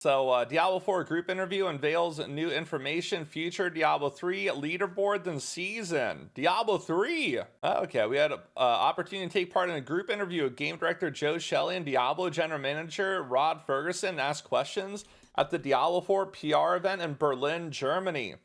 So Diablo 4 group interview unveils new information, future Diablo 3 leaderboard and season. Diablo 3. Okay, we had an opportunity to take part in a group interview with game director Joe Shelley and Diablo general manager Rod Ferguson and ask questions at the Diablo 4 PR event in Berlin, Germany.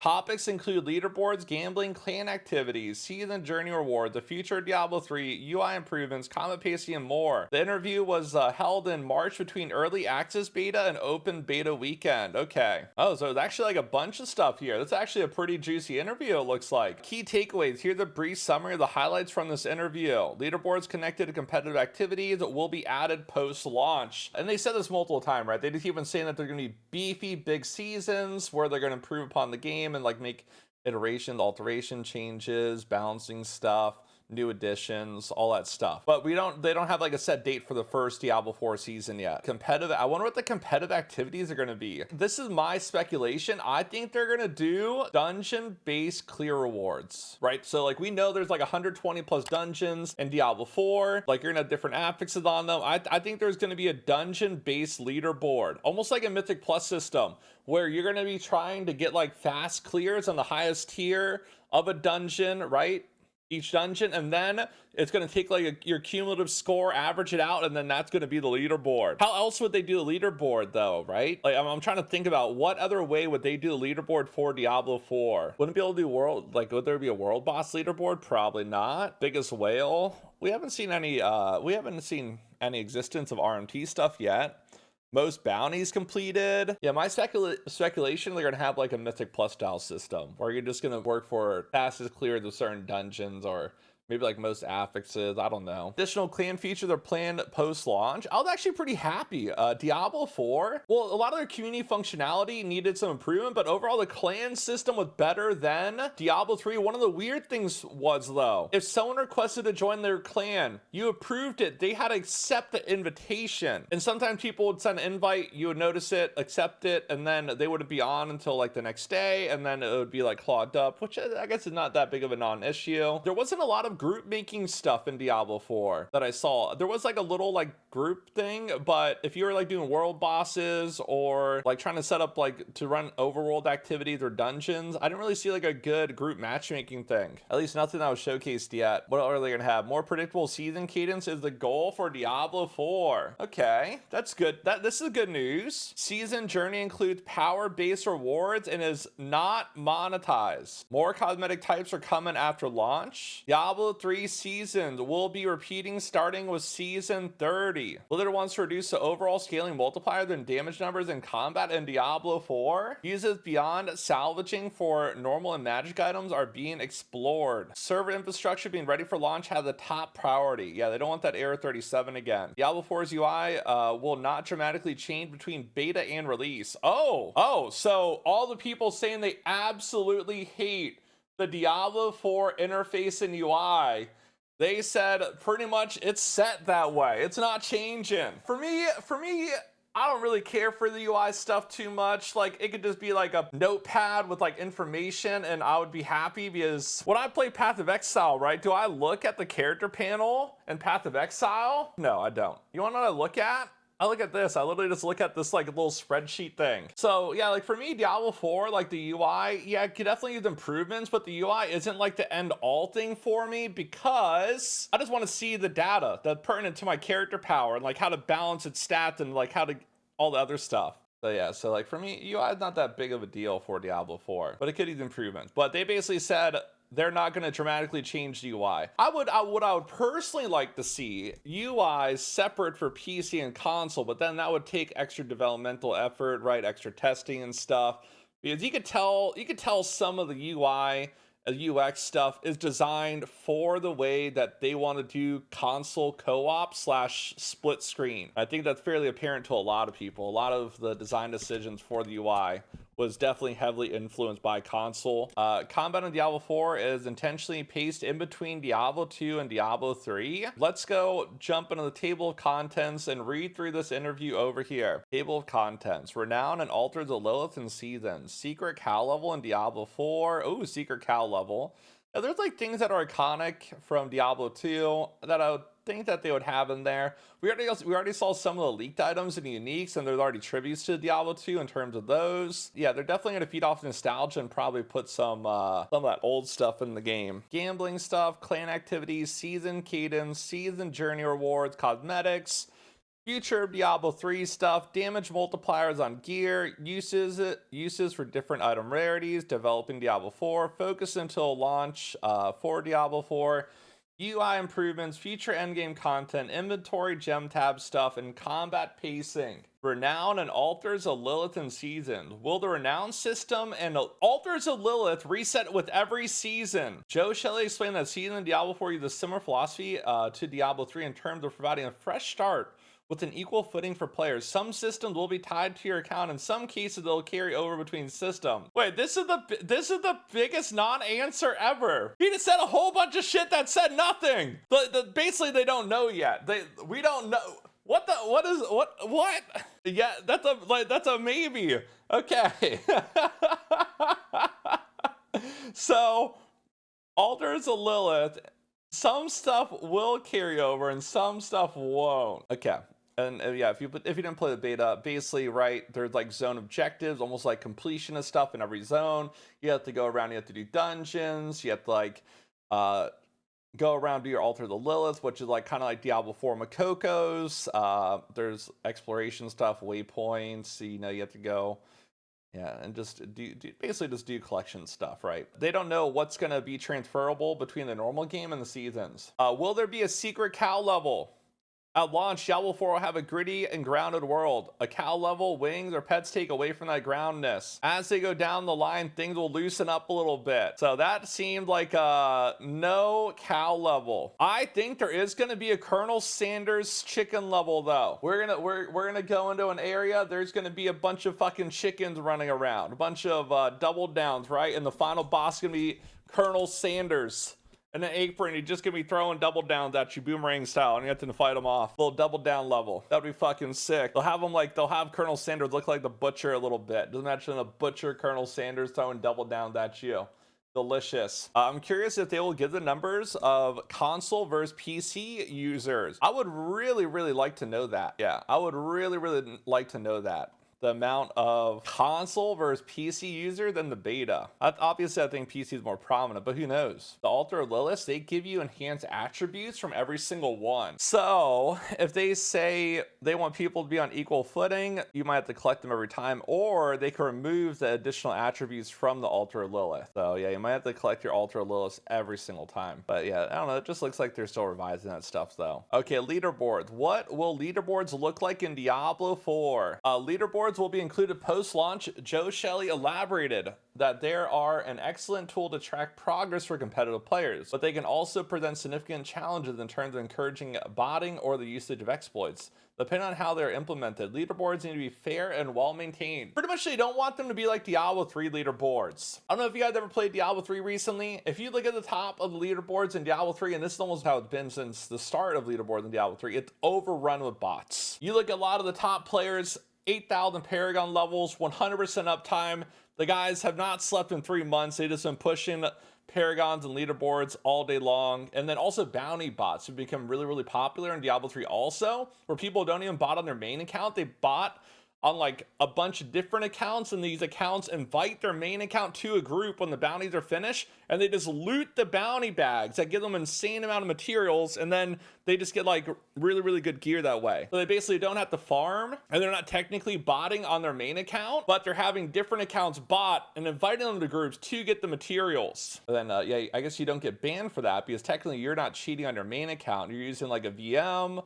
Topics include leaderboards, gambling, clan activities, season journey rewards, the future of Diablo 3, UI improvements, combat pacing, and more. The interview was held in March between early access beta and open beta weekend. Okay. Oh, so it's actually like a bunch of stuff here. That's actually a pretty juicy interview, it looks like. Key takeaways. Here's a brief summary of the highlights from this interview. Leaderboards connected to competitive activities will be added post-launch. And they said this multiple times, right? They just keep on saying that they're going to be beefy, big seasons where they're going to improve upon the game and like make iterations, alteration changes, balancing stuff, new additions, all that stuff. But they don't have like a set date for the first Diablo 4 season yet. Competitive, I wonder what the competitive activities are going to be. This is my speculation. I think they're going to do dungeon-based clear rewards, right? So like we know there's like 120 plus dungeons in Diablo 4. Like you're gonna have different affixes on them. I think there's going to be a dungeon-based leaderboard, almost like a Mythic Plus system, where you're going to be trying to get like fast clears on the highest tier of a dungeon, right? Each dungeon, and then it's going to take like your cumulative score, average it out, and then that's going to be the leaderboard. How else would they do the leaderboard though, right? Like I'm trying to think about what other way would they do the leaderboard for Diablo 4. Wouldn't be able to do world, like would there be a world boss leaderboard? Probably not. Biggest whale, we haven't seen any existence of RMT stuff yet. Most bounties completed. Yeah, my speculation, they're gonna have like a Mythic Plus style system where you're just gonna work for fastest clears of certain dungeons, or maybe like most affixes, I don't know. Additional clan features are planned post-launch. I was actually pretty happy. Diablo 4, well, a lot of their community functionality needed some improvement, but overall the clan system was better than Diablo 3. One of the weird things was though, if someone requested to join their clan, you approved it, they had to accept the invitation. And sometimes people would send an invite, you would notice it, accept it, and then they wouldn't be on until like the next day, and then it would be like clogged up, which I guess is not that big of a non-issue. There wasn't a lot of group making stuff in Diablo 4 that I saw. There was like a little like group thing, but if you were like doing world bosses or like trying to set up like to run overworld activities or dungeons, I didn't really see like a good group matchmaking thing. At least nothing that was showcased yet. What are they gonna have? More predictable season cadence is the goal for Diablo 4. Okay, that's good. This is good news. Season journey includes power-based rewards and is not monetized. More cosmetic types are coming after launch. Diablo 3 seasons will be repeating starting with season 30. Blizzard wants to reduce the overall scaling multiplier than damage numbers in combat in Diablo 4. Uses beyond salvaging for normal and magic items are being explored. Server infrastructure being ready for launch has a top priority. Yeah, they don't want that error 37 again. Diablo 4's UI will not dramatically change between beta and release. Oh, so all the people saying they absolutely hate the Diablo 4 interface and UI, they said pretty much it's set that way. It's not changing. For me, I don't really care for the UI stuff too much. Like it could just be like a notepad with like information and I would be happy, because when I play Path of Exile, right, do I look at the character panel in Path of Exile? No, I don't. You want to know what I look at? I look at this. I literally just look at this like little spreadsheet thing. So yeah, like for me, Diablo 4, like the UI, yeah, it could definitely use improvements, but the UI isn't like the end all thing for me, because I just want to see the data that's pertinent to my character power and like how to balance its stats and like how to all the other stuff. So yeah, so like for me, UI is not that big of a deal for Diablo 4, but it could use improvements. But they basically said they're not going to dramatically change the UI. I would personally like to see UIs separate for PC and console, but then that would take extra developmental effort, right? Extra testing and stuff, because you could tell some of the UI UX stuff is designed for the way that they want to do console co-op / split screen. I think that's fairly apparent to a lot of people. A lot of the design decisions for the UI was definitely heavily influenced by console. Combat in Diablo 4 is intentionally paced in between Diablo 2 and Diablo 3. Let's go jump into the table of contents and read through this interview over here. Table of contents. Renown and Altars of Lilith and Seasons. Secret cow level in Diablo 4. Ooh, secret cow level. There's like things that are iconic from Diablo 2 that I would think that they would have in there. We already saw some of the leaked items and uniques, and there's already tributes to Diablo 2 in terms of those. Yeah, they're definitely gonna feed off nostalgia and probably put some of that old stuff in the game. Gambling stuff, clan activities, season cadence, season journey rewards, cosmetics, future of Diablo 3 stuff, damage multipliers on gear, uses for different item rarities, developing Diablo 4, focus until launch for Diablo 4, UI improvements, future endgame content, inventory, gem tab stuff, and combat pacing. Renown and Altars of Lilith in seasons. Will the Renown system and Altars of Lilith reset with every season? Joe Shelley explained that season Diablo 4 uses a similar philosophy to Diablo 3 in terms of providing a fresh start with an equal footing for players. Some systems will be tied to your account. In some cases, they'll carry over between systems. Wait, this is the biggest non-answer ever. He just said a whole bunch of shit that said nothing. Basically, they don't know yet. We don't know. What? Yeah, that's a maybe. Okay. So, Altars of Lilith, some stuff will carry over and some stuff won't. Okay. And yeah, if you didn't play the beta, basically, right, there's like zone objectives, almost like completion of stuff in every zone. You have to go around, you have to do dungeons, you have to like go around, do your Altar of the Lilith, which is like kind of like Diablo 4 Makoko's. There's exploration stuff, waypoints, you know, you have to go, yeah, and just basically just do collection stuff, right? They don't know what's going to be transferable between the normal game and the seasons. Will there be a secret cow level? At launch, Diablo 4 will have a gritty and grounded world. A cow level, wings, or pets take away from that groundness. As they go down the line, things will loosen up a little bit. So that seemed like a no cow level. I think there is going to be a Colonel Sanders chicken level though. We're gonna go into an area. There's going to be a bunch of fucking chickens running around, a bunch of double downs, right? And the final boss is going to be Colonel Sanders. And an apron, he's just gonna be throwing double downs at you, boomerang style, and you have to fight him off. Little double down level. That'd be fucking sick. They'll have Colonel Sanders look like the Butcher a little bit. Just imagine the Butcher Colonel Sanders throwing double downs at you. Delicious. I'm curious if they will give the numbers of console versus PC users. I would really, really like to know that. Yeah, I would really, really like to know that. The amount of console versus PC user than the beta. Obviously, I think PC is more prominent, but who knows? The Altar of Lilith, they give you enhanced attributes from every single one. So if they say they want people to be on equal footing, you might have to collect them every time, or they can remove the additional attributes from the Altar of Lilith. So yeah, you might have to collect your Altar of Lilith every single time. But yeah, I don't know. It just looks like they're still revising that stuff though. Okay, leaderboards. What will leaderboards look like in Diablo 4? Leaderboards will be included post-launch. Joe Shelley elaborated that they are an excellent tool to track progress for competitive players, but they can also present significant challenges in terms of encouraging botting or the usage of exploits. Depending on how they're implemented, leaderboards need to be fair and well maintained. Pretty much they don't want them to be like Diablo 3 leaderboards. I don't know if you guys ever played Diablo 3 recently. If you look at the top of the leaderboards in Diablo 3, and this is almost how it's been since the start of leaderboards in Diablo 3, it's overrun with bots. You look at a lot of the top players, 8,000 Paragon levels, 100% uptime. The guys have not slept in 3 months. They've just been pushing Paragons and leaderboards all day long. And then also bounty bots have become really, really popular in Diablo 3 also, where people don't even bot on their main account. They bot on like a bunch of different accounts, and these accounts invite their main account to a group when the bounties are finished, and they just loot the bounty bags that give them an insane amount of materials, and then they just get like really, really good gear that way. So they basically don't have to farm, and they're not technically botting on their main account, but they're having different accounts bot and inviting them to groups to get the materials. And then yeah, I guess you don't get banned for that because technically you're not cheating on your main account. You're using like a VM,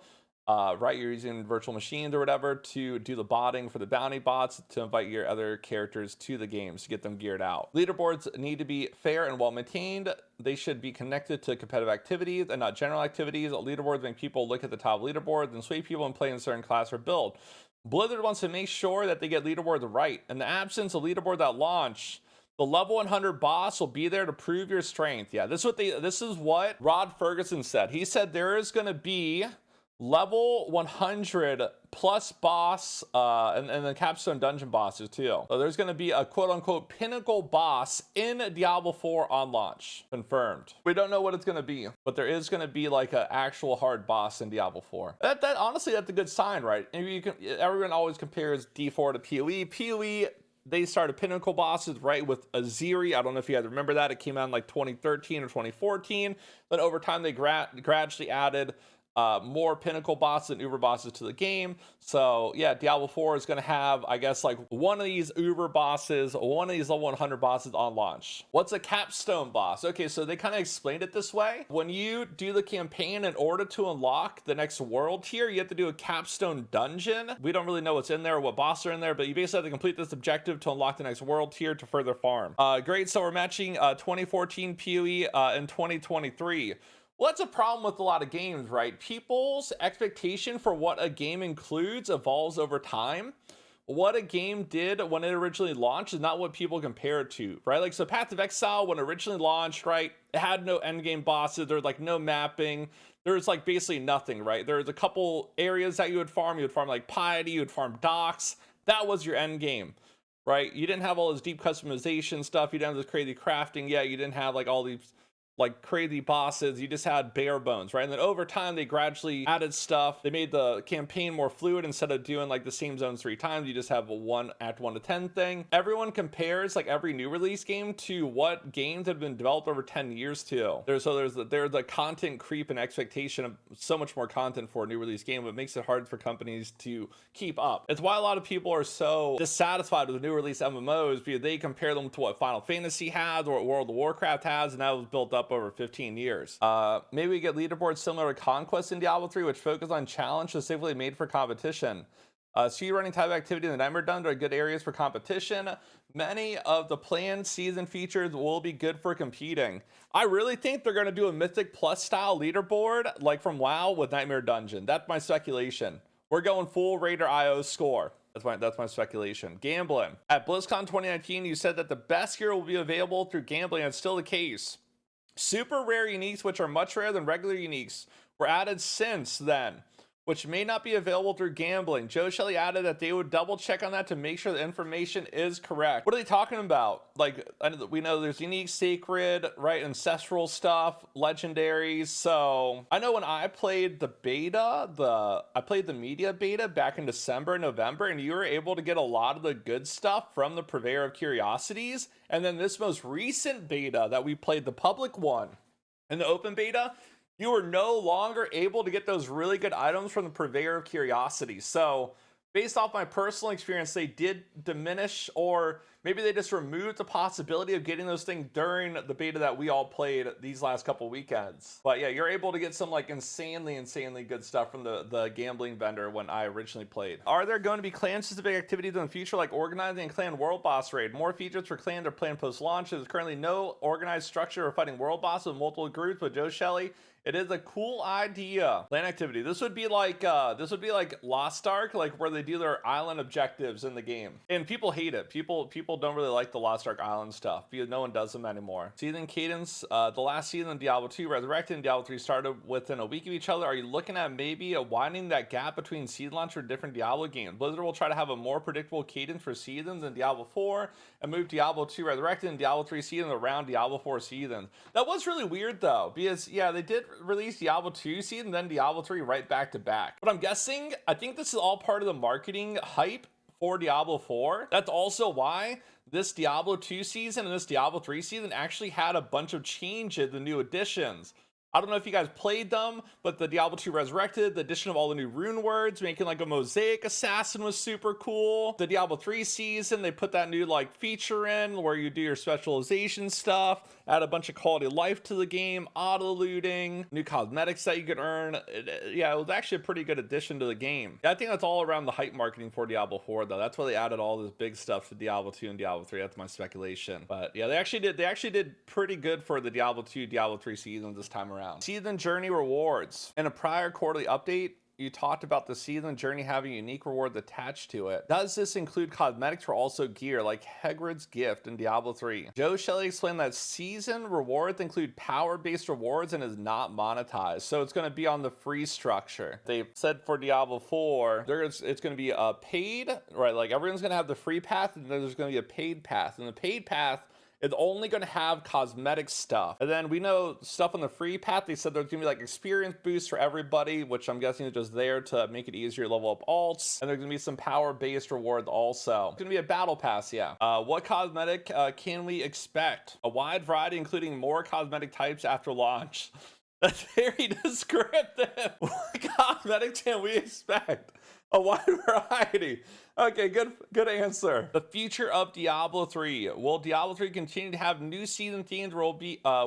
right? You're using virtual machines or whatever to do the botting for the bounty bots to invite your other characters to the games to get them geared out. Leaderboards need to be fair and well maintained. They should be connected to competitive activities and not general activities. Leaderboards make people look at the top leaderboards and sway people and play in a certain class or build. Blizzard wants to make sure that they get leaderboards right. In the absence of leaderboards at launch, the level 100 boss will be there to prove your strength. Yeah, this is what Rod Ferguson said. He said there is going to be level 100 plus boss, and then capstone dungeon bosses too. So there's going to be a quote-unquote pinnacle boss in Diablo 4 on launch, confirmed. We don't know what it's going to be, but there is going to be like an actual hard boss in Diablo 4. That honestly, that's a good sign, right? Everyone always compares D4 to PoE. They started pinnacle bosses right with Aziri. I don't know if you guys remember that. It came out in like 2013 or 2014. But over time, they gradually added more pinnacle bosses and uber bosses to the game. So yeah, Diablo 4 is going to have, I guess, like one of these uber bosses, one of these level 100 bosses on launch. What's a capstone boss? Okay, so they kind of explained it this way. When you do the campaign, in order to unlock the next world tier, you have to do a capstone dungeon. We don't really know what's in there or what bosses are in there, but you basically have to complete this objective to unlock the next world tier to further farm. Great, so we're matching 2014 PoE in 2023. Well, that's a problem with a lot of games, right? People's expectation for what a game includes evolves over time. What a game did when it originally launched is not what people compare it to, right? Like, so Path of Exile, when it originally launched, right, it had no endgame bosses. There was like no mapping. There was like basically nothing, right? There was a couple areas that you would farm. You would farm like Piety, you would farm docks. That was your end game, right? You didn't have all this deep customization stuff. You didn't have this crazy crafting yet. You didn't have like all these like crazy bosses. You just had bare bones, right? And then over time they gradually added stuff. They made the campaign more fluid. Instead of doing like the same zones 3 times, you just have a act 1 to 10 thing. Everyone compares like every new release game to what games have been developed over 10 years to. There's the content creep and expectation of so much more content for a new release game, but makes it hard for companies to keep up. It's why a lot of people are so dissatisfied with the new release MMOs, because they compare them to what Final Fantasy has or what World of Warcraft has, and that was built up over 15 years. Maybe we get leaderboards similar to Conquest in Diablo 3, which focus on challenge specifically made for competition. Speedrunning type activity in the Nightmare Dungeon are good areas for competition. Many of the planned season features will be good for competing. I really think they're going to do a Mythic Plus style leaderboard like from WoW with Nightmare Dungeon. That's my speculation. We're going full Raider IO score. That's my speculation. Gambling. At BlizzCon 2019, you said that the best gear will be available through gambling, and it's still the case. Super rare uniques, which are much rarer than regular uniques, were added since then, which may not be available through gambling. Joe Shelley added that they would double check on that to make sure the information is correct. What are they talking about? Like, we know there's unique, sacred, right, ancestral stuff, legendaries. So I know when I played the beta, I played the media beta back in December and November, and you were able to get a lot of the good stuff from the Purveyor of Curiosities. And then this most recent beta that we played, the public one, in the open beta, you are no longer able to get those really good items from the Purveyor of Curiosity. So based off my personal experience, they did diminish, or maybe they just removed the possibility of getting those things during the beta that we all played these last couple weekends. But yeah, you're able to get some like insanely good stuff from the gambling vendor when I originally played. Are there going to be clan specific activities in the future, like organizing a clan world boss raid? More features for clan are planned post launch. There's currently no organized structure or fighting world bosses with multiple groups, but Joe Shelley, it is a cool idea. Clan activity. This would be like Lost Ark, like where they do their island objectives in the game. And people hate it. People don't really like the Lost Ark Island stuff because no one does them anymore. Season cadence. The last season of Diablo 2 Resurrected and Diablo 3 started within a week of each other. Are you looking at maybe widening that gap between season launch for different Diablo games? Blizzard will try to have a more predictable cadence for seasons in Diablo 4 and move Diablo 2 Resurrected and Diablo 3 season around Diablo 4 season. That was really weird though, because yeah, they did release Diablo 2 season, then Diablo 3 right back to back. But I'm guessing, I think this is all part of the marketing hype for Diablo 4. That's also why this Diablo 2 season and this Diablo 3 season actually had a bunch of changes, the new additions. I don't know if you guys played them, but the Diablo 2 Resurrected, the addition of all the new rune words, making like a mosaic assassin was super cool. The Diablo 3 season, they put that new like feature in where you do your specialization stuff, add a bunch of quality of life to the game, auto looting, new cosmetics that you could earn. Yeah, it was actually a pretty good addition to the game. Yeah, I think that's all around the hype marketing for Diablo 4 though. That's why they added all this big stuff to Diablo 2 and Diablo 3. That's my speculation. But yeah, they actually did pretty good for the Diablo 2, Diablo 3 seasons this time around. Season journey rewards. In a prior quarterly update, you talked about the season journey having unique rewards attached to it. Does this include cosmetics or also gear like Hagrid's gift in Diablo 3? Joe Shelley explained that season rewards include power-based rewards and is not monetized, so it's going to be on the free structure. They said for Diablo 4, it's going to be a paid, right? Like everyone's going to have the free path, and then there's going to be a paid path, and the paid path it's only going to have cosmetic stuff. And then we know stuff on the free path, they said there's going to be like experience boosts for everybody, which I'm guessing is just there to make it easier to level up alts. And there's going to be some power-based rewards also. It's going to be a battle pass, yeah. What cosmetic can we expect? A wide variety, including more cosmetic types after launch. That's very descriptive. What cosmetics can we expect? A wide variety. Okay, good answer. The future of Diablo 3. Will Diablo 3 continue to have new season themes, or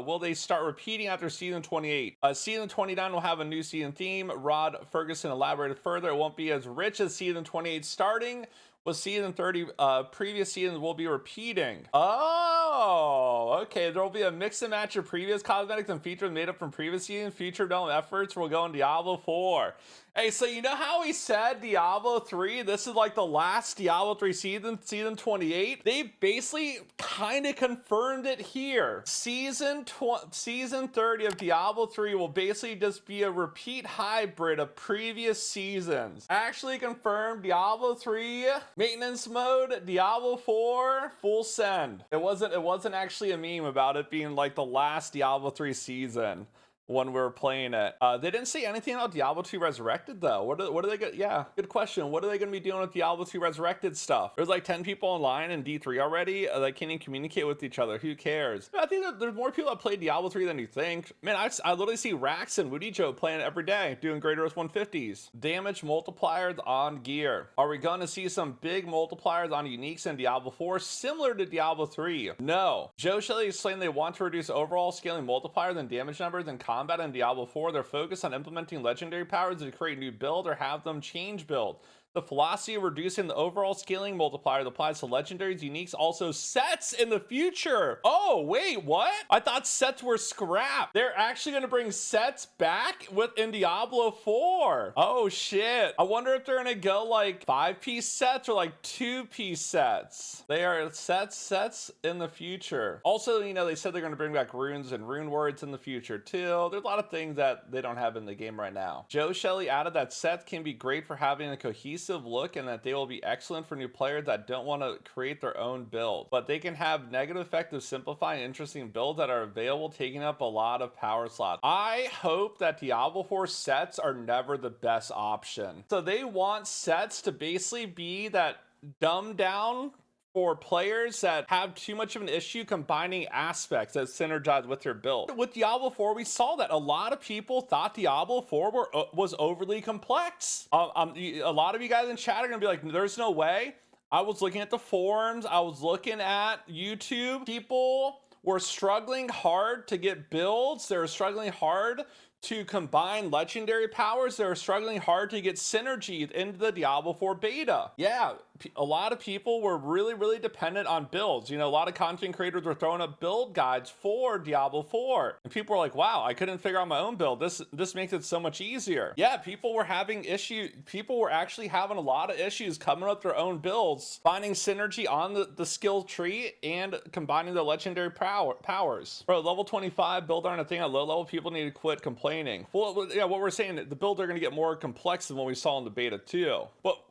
will they start repeating after season 28? Season 29 will have a new season theme. Rod Ferguson elaborated further. It won't be as rich as season 28 starting. With season 30, previous seasons will be repeating. Oh, okay. There will be a mix and match of previous cosmetics and features made up from previous seasons. Future development efforts will go in Diablo 4. Hey, so you know how we said Diablo 3, this is like the last Diablo 3 season, season 28? They basically kind of confirmed it here. Season 30 of Diablo 3 will basically just be a repeat hybrid of previous seasons. Actually confirmed Diablo 3 maintenance mode, Diablo 4 full send. It wasn't actually a meme about it being like the last Diablo 3 season when we were playing it. They didn't say anything about Diablo 2 Resurrected though. What are they gonna, yeah, good question. What are they gonna be doing with Diablo 2 Resurrected stuff? There's like 10 people online in D3 already. They can't even communicate with each other. Who cares? I think that there's more people that play Diablo 3 than you think. Man, I literally see Rax and Woody Joe playing it every day, doing greater as 150s. Damage multipliers on gear. Are we gonna see some big multipliers on uniques in Diablo 4 similar to Diablo 3? No. Joe Shelley explained they want to reduce overall scaling multipliers and damage numbers and combat in Diablo 4. They're focused on implementing legendary powers to create new build or have them change build. The philosophy of reducing the overall scaling multiplier that applies to legendaries, uniques, also sets in the future. Oh, wait, what? I thought sets were scrapped. They're actually going to bring sets back in Diablo 4. Oh, shit. I wonder if they're going to go like 5-piece sets or like 2-piece sets. They are sets in the future. Also, you know, they said they're going to bring back runes and rune words in the future too. There's a lot of things that they don't have in the game right now. Joe Shelley added that sets can be great for having a cohesive look and that they will be excellent for new players that don't want to create their own build, but they can have negative effect of simplifying interesting builds that are available, taking up a lot of power slots. I hope that Diablo 4 sets are never the best option. So they want sets to basically be that dumbed down for players that have too much of an issue combining aspects that synergize with their build. With Diablo 4, we saw that a lot of people thought Diablo 4 was overly complex. A lot of you guys in chat are gonna be like, there's no way. I was looking at the forums, I was looking at YouTube. People were struggling hard to get builds. They were struggling hard to combine legendary powers. They were struggling hard to get synergy into the Diablo 4 beta. Yeah, a lot of people were really dependent on builds. You know, a lot of content creators were throwing up build guides for Diablo 4. And people were like, wow, I couldn't figure out my own build. This makes it so much easier. Yeah, people were having issues. People were actually having a lot of issues coming up with their own builds, finding synergy on the skill tree and combining the legendary powers. Bro, level 25 build aren't a thing at low level. People need to quit complaining. Well, yeah, what we're saying, the builds are going to get more complex than what we saw in the beta too. But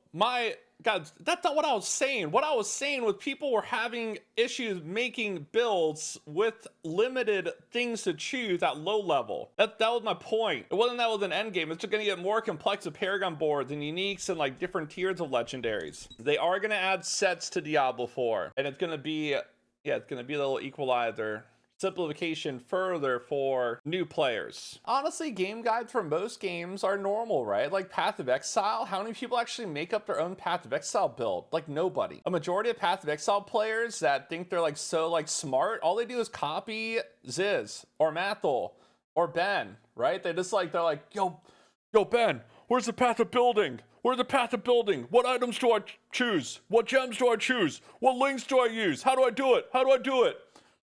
God, that's not what I was saying. What I was saying was people were having issues making builds with limited things to choose at low level. That was my point. It wasn't that was an end game. It's just going to get more complex with Paragon boards and uniques and like different tiers of legendaries. They are going to add sets to Diablo 4, and it's going to be, yeah, it's going to be a little equalizer. Simplification further for new players. Honestly, game guides for most games are normal, right? Like Path of Exile, how many people actually make up their own Path of Exile build? Like nobody. A majority of Path of Exile players that think they're like so like smart, all they do is copy Ziz or Mathel or Ben, right? They're like, yo Ben, where's the path of building? Where's the path of building? What items do I choose? What gems do I choose? What links do I use? How do I do it? How do I do it?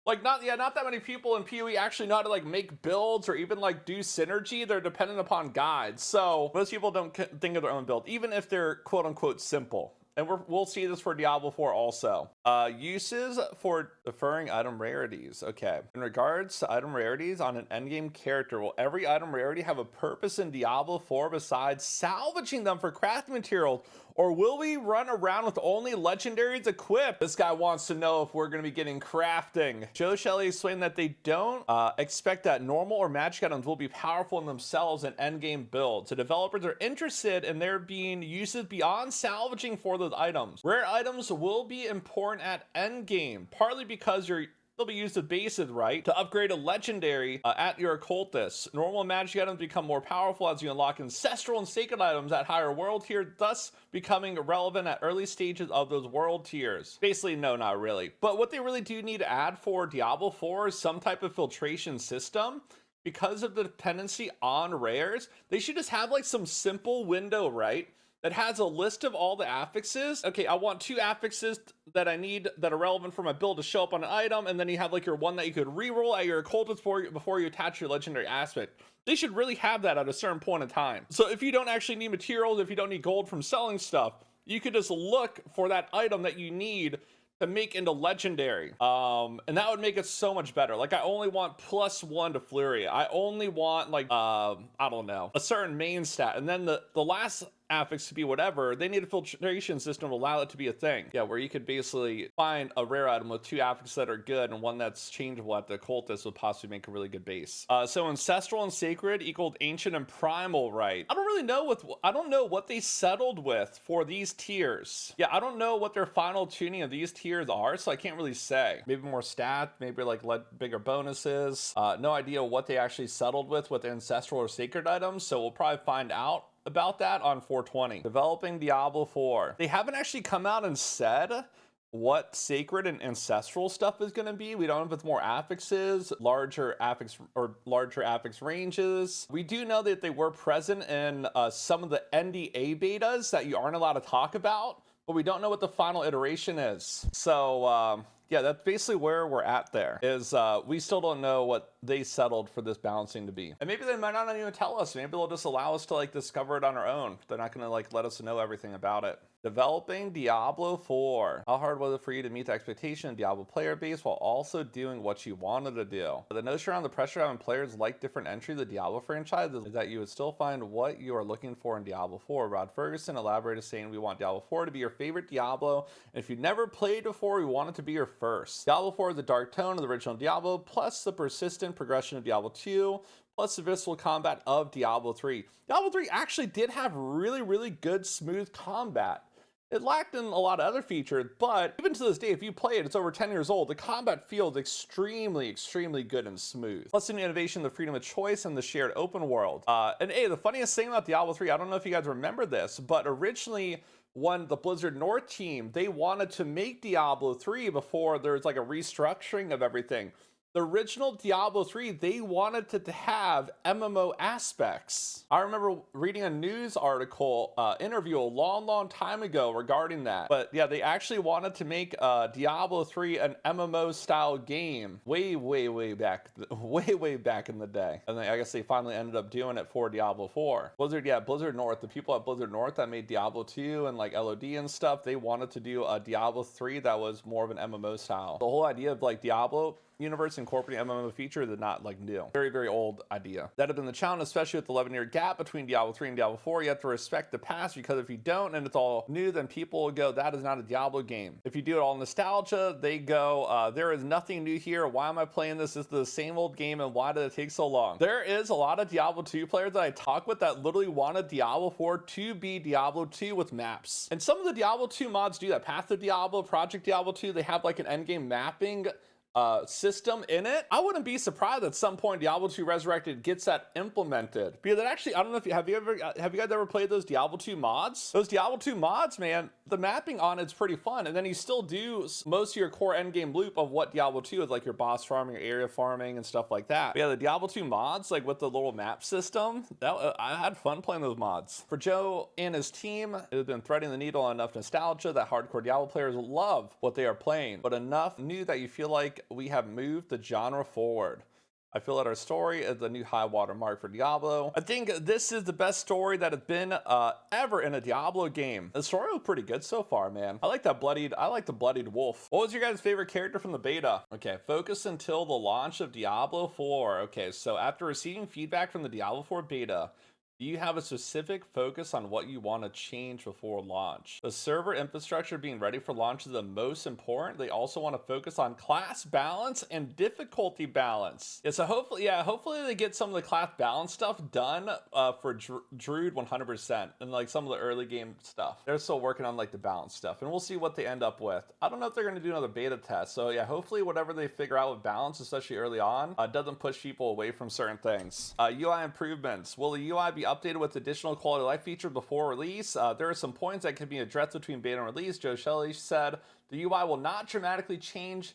Like not that many people in PoE actually know how to like make builds or even like do synergy. They're dependent upon guides. So most people don't think of their own build, even if they're quote unquote simple. And we'll see this for Diablo 4 also. Uses for deferring item rarities. Okay. In regards to item rarities on an endgame character, will every item rarity have a purpose in Diablo 4 besides salvaging them for crafting materials? Or will we run around with only legendaries equipped? This guy wants to know if we're going to be getting crafting. Joe Shelley explained that they don't expect that normal or magic items will be powerful in themselves in endgame builds. The developers are interested in there being uses beyond salvaging for those items. Rare items will be important at endgame, partly because they'll be used as bases, right? To upgrade a legendary at your occultist. Normal magic items become more powerful as you unlock ancestral and sacred items at higher world tier, thus becoming relevant at early stages of those world tiers. Basically, no, not really. But what they really do need to add for Diablo 4 is some type of filtration system. Because of the dependency on rares, they should just have like some simple window, right? That has a list of all the affixes. Okay, I want 2 affixes that I need that are relevant for my build to show up on an item, and then you have like your one that you could reroll at your occultist before you attach your legendary aspect. They should really have that at a certain point in time. So if you don't actually need materials, if you don't need gold from selling stuff, you could just look for that item that you need to make into legendary. And that would make it so much better. Like I only want +1 to Flurry. I only want like, I don't know, a certain main stat. And then the last affix to be whatever. They need a filtration system to allow it to be a thing. Yeah, where you could basically find a rare item with 2 affixes that are good and one that's changeable at the occultist would possibly make a really good base. So ancestral and sacred equaled ancient and primal, right? I don't know what they settled with for these tiers. Yeah, I don't know what their final tuning of these tiers are, so I can't really say. Maybe more stat, maybe like bigger bonuses. No idea what they actually settled with ancestral or sacred items, so we'll probably find out about that on 420. Developing Diablo 4. They haven't actually come out and said what sacred and ancestral stuff is going to be. We don't know if it's more affixes, larger affix ranges. We do know that they were present in some of the NDA betas that you aren't allowed to talk about, but we don't know what the final iteration is. So yeah, that's basically where we're at there, is we still don't know what they settled for this balancing to be. And maybe they might not even tell us. Maybe they'll just allow us to like discover it on our own. They're not gonna like let us know everything about it. Developing Diablo 4. How hard was it for you to meet the expectation of Diablo player base while also doing what you wanted to do? The notion around the pressure having players like different entries of the Diablo franchise is that you would still find what you are looking for in Diablo 4. Rod Ferguson elaborated saying, we want Diablo 4 to be your favorite Diablo, and if you've never played before, we want it to be your first. Diablo 4 is the dark tone of the original Diablo, plus the persistent progression of Diablo 2, plus the visceral combat of Diablo 3. Diablo 3 actually did have really, really good, smooth combat. It lacked in a lot of other features, but even to this day, if you play it, it's over 10 years old, the combat feels extremely, extremely good and smooth. Plus the new innovation, the freedom of choice, and the shared open world. And hey, the funniest thing about Diablo 3, I don't know if you guys remember this, but originally, when the Blizzard North team, they wanted to make Diablo 3 before there was like a restructuring of everything. The original Diablo 3, they wanted it to have MMO aspects. I remember reading a news article, interview a long time ago regarding that. But yeah, they actually wanted to make Diablo 3 an MMO style game way back in the day. And then I guess they finally ended up doing it for Diablo 4. Blizzard North, the people at Blizzard North that made Diablo 2 and like LOD and stuff, they wanted to do a Diablo 3 that was more of an MMO style. The whole idea of like Diablo universe incorporating MMO features is not like new. Very old idea. That had been the challenge, especially with the 11-year gap between Diablo 3 and Diablo 4. You have to respect the past, because if you don't and it's all new, then people will go, that is not a Diablo game. If you do it all nostalgia, they go, there is nothing new here. Why am I playing this? This is the same old game, and why did it take so long? There is a lot of Diablo 2 players that I talk with that literally wanted Diablo 4 to be Diablo 2 with maps. And some of the Diablo 2 mods do that. Path of Diablo, Project Diablo 2, they have like an endgame mapping system in it. I wouldn't be surprised at some point Diablo 2 Resurrected gets that implemented, because that actually, I don't know if you have you guys ever played those Diablo 2 mods? Those Diablo 2 mods, man, the mapping on it's pretty fun, and then you still do most of your core endgame loop of what Diablo 2 is, like your boss farming, your area farming, and stuff like that. But yeah, the Diablo 2 mods, like with the little map system, I had fun playing those mods. For Joe and his team, it has been threading the needle on enough nostalgia that hardcore Diablo players love what they are playing, but enough new that you feel like we have moved the genre forward. I feel that our story is the new high water mark for Diablo. I think this is the best story that has been ever in a Diablo game. The story was pretty good so far, man. I like the bloodied wolf. What was your guys' favorite character from the beta? Okay, focus until the launch of Diablo 4. Okay, so after receiving feedback from the Diablo 4 beta, do you have a specific focus on what you want to change before launch? The server infrastructure being ready for launch is the most important. They also want to focus on class balance and difficulty balance. Yeah, so hopefully they get some of the class balance stuff done for Druid 100% and like some of the early game stuff. They're still working on like the balance stuff, and we'll see what they end up with. I don't know if they're going to do another beta test. So yeah, hopefully whatever they figure out with balance, especially early on, doesn't push people away from certain things. UI improvements. Will the UI be updated with additional quality of life feature before release? There are some points that can be addressed between beta and release. Joe Shelley said the UI will not dramatically change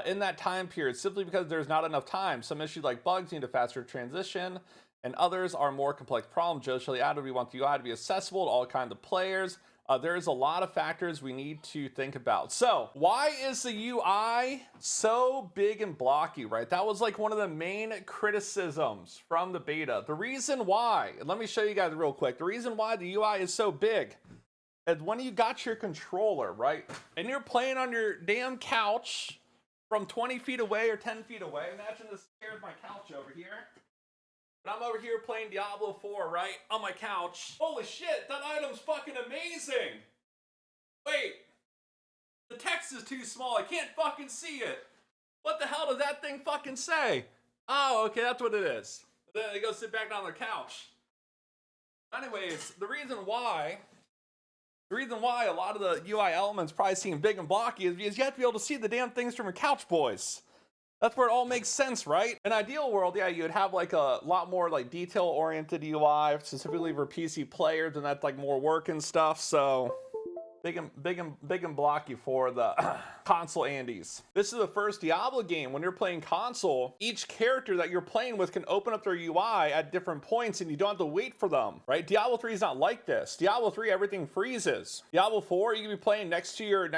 in that time period simply because there's not enough time. Some issues like bugs need a faster transition, and others are more complex problems. Joe Shelley added, we want the UI to be accessible to all kinds of players. There's a lot of factors we need to think about. So why is the UI so big and blocky, right? That was like one of the main criticisms from the beta. The reason why, and let me show you guys real quick. The reason why the UI is so big is when you got your controller, right? And you're playing on your damn couch from 20 feet away or 10 feet away. Imagine this here's my couch over here. I'm over here playing Diablo 4, right? On my couch. Holy shit, that item's fucking amazing! Wait, the text is too small, I can't fucking see it. What the hell does that thing fucking say? Oh, okay, that's what it is. Then they go sit back down on their couch. Anyways, the reason why a lot of the UI elements probably seem big and blocky is because you have to be able to see the damn things from your couch, boys. That's where it all makes sense, right? In an ideal world, yeah, you would have like a lot more like detail-oriented UI, specifically for PC players, and that's like more work and stuff. So big and blocky for the console Andes. This is the first Diablo game. When you're playing console, each character that you're playing with can open up their UI at different points, and you don't have to wait for them, right? Diablo 3 is not like this. Diablo 3, everything freezes. Diablo 4, you can be playing next to your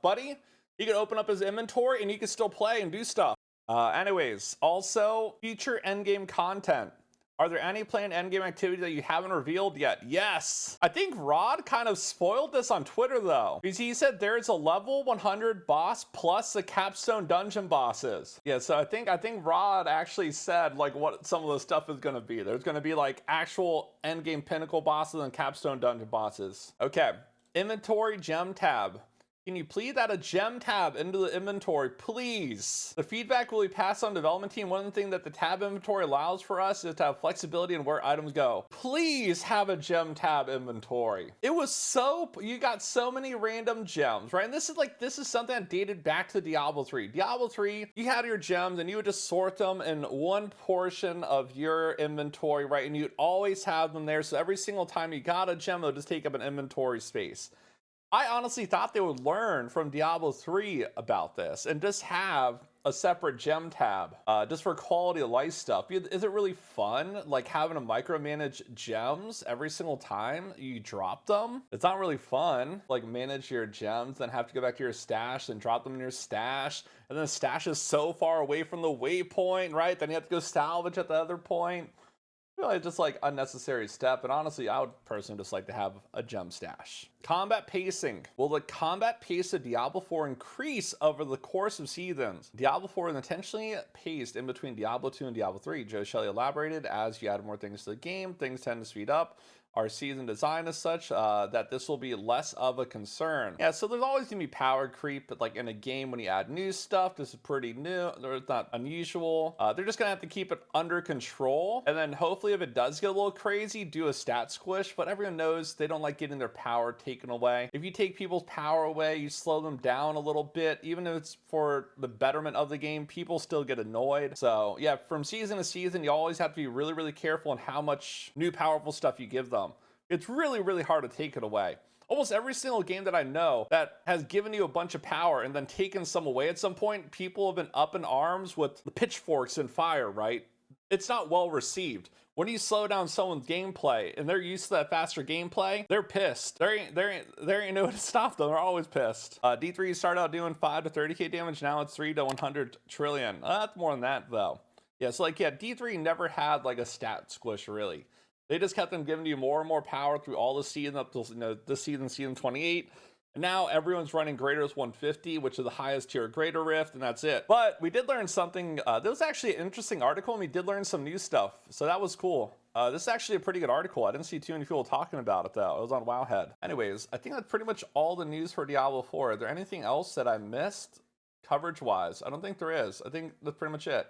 buddy. You can open up his inventory and you can still play and do stuff. Anyways, also future endgame content. Are there any planned endgame activity that you haven't revealed yet? Yes. I think Rod kind of spoiled this on Twitter though, because he said there's a level 100 boss plus the capstone dungeon bosses. Yeah, so I think Rod actually said like what some of the stuff is going to be. There's going to be like actual endgame pinnacle bosses and capstone dungeon bosses. Okay, inventory gem tab. Can you please add a gem tab into the inventory, please? The feedback will be passed on to the development team. One of the things that the tab inventory allows for us is to have flexibility in where items go. Please have a gem tab inventory. It was so, you got so many random gems, right? And this is something that dated back to Diablo 3. Diablo 3, you had your gems and you would just sort them in one portion of your inventory, right? And you'd always have them there. So every single time you got a gem, they'll just take up an inventory space. I honestly thought they would learn from Diablo 3 about this and just have a separate gem tab just for quality of life stuff. Is it really fun, like having to micromanage gems every single time you drop them? It's not really fun, like manage your gems, then have to go back to your stash and drop them in your stash. And then the stash is so far away from the waypoint, right? Then you have to go salvage at the other point. Really just like unnecessary step, and honestly I would personally just like to have a gem stash. Combat pacing. Will the combat pace of Diablo 4 increase over the course of seasons? Diablo 4 is intentionally paced in between Diablo 2 and Diablo 3. Joe Shelley elaborated, as you add more things to the game, things tend to speed up. Our season design is such that this will be less of a concern. Yeah, so there's always gonna be power creep, but like in a game when you add new stuff, this is pretty new, it's not unusual. They're just gonna have to keep it under control, and then hopefully if it does get a little crazy, do a stat squish, but everyone knows they don't like getting their power taken away. If you take people's power away, you slow them down a little bit, even if it's for the betterment of the game, people still get annoyed. So yeah, from season to season, you always have to be really, really careful on how much new powerful stuff you give them. It's really, really hard to take it away. Almost every single game that I know that has given you a bunch of power and then taken some away at some point, people have been up in arms with the pitchforks and fire, right? it's not well received. When you slow down someone's gameplay and they're used to that faster gameplay, they're pissed. There ain't no way to stop them. They're always pissed. D3 started out doing 5 to 30k damage. Now it's 3 to 100 trillion. That's more than that though. Yeah, so like, yeah, D3 never had like a stat squish really. They just kept them giving you more and more power through all the season up to, you know, this season 28. And now everyone's running Greater's 150, which is the highest tier Greater Rift, and that's it. But we did learn something. There was actually an interesting article, and we did learn some new stuff. So that was cool. This is actually a pretty good article. I didn't see too many people talking about it, though. It was on Wowhead. Anyways, I think that's pretty much all the news for Diablo 4. Is there anything else that I missed coverage-wise? I don't think there is. I think that's pretty much it.